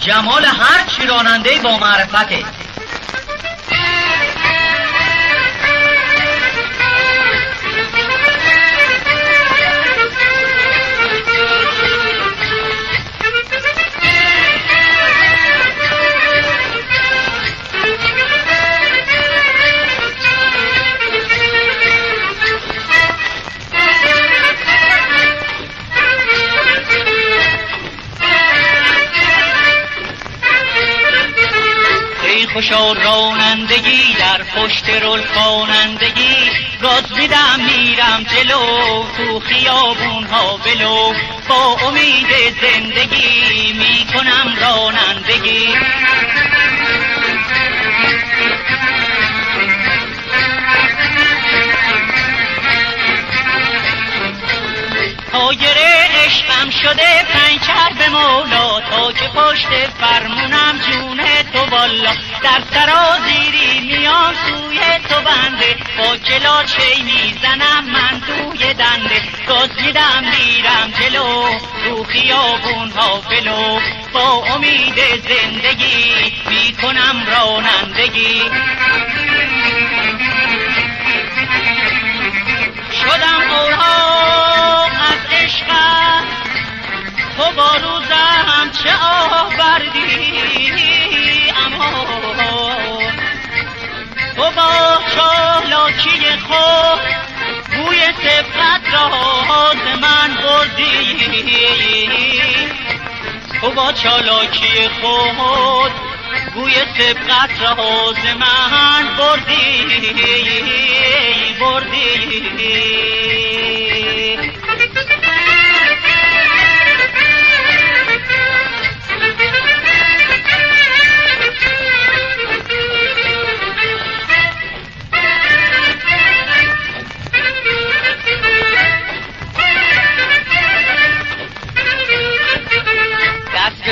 جمال هر چی راننده با معرفته. خوشا رانندگی در پشت رول خوانندگی، گاز میدم میرم جلو تو خیابون ها بلو، با امید زندگی میکنم رانندگی. تایر عشقم شده پنچر به مولا، تا که پشت فرمونم جون تو والا، در سرازیری میام سوی تو بنده، با کلاچه میزنم من توی دنده، گاز میدم میرم جلو تو خیابون ها بلو، با امید زندگی میکنم رانندگی. شدم اوراق از عشقت، تو با روزم چه آوردی، اما تو با چالاکی خود بوی سبقت را ز من بردی، تو با چالاکی خود بوی سبقت را ز من بردی.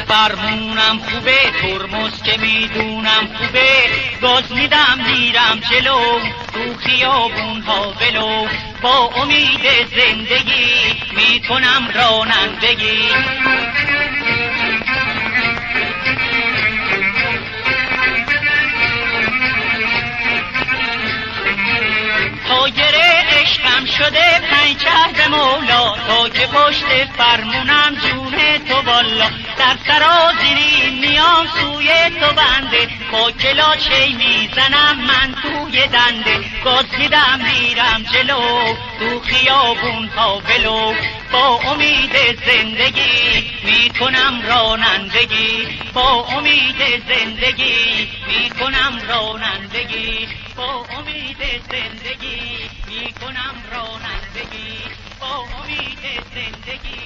فرمونم خوبه، ترمز که میدونم خوبه، گاز میدم میرم جلو تو خیابون ها بلو، با امید زندگی میکنم رانندگی. تایر عشقم شده پنچر به مولا، تا که پشت فرمونم جون تو والا، در سرازیری میام سوی تو بنده، با کلاچه میزنم من توی دنده، گاز میدم میرم جلو تو خیابون ها بلو، با امید زندگی میکنم رانندگی، با امید زندگی میکنم رانندگی، با امید زندگی میکنم رانندگی، با امید زندگی.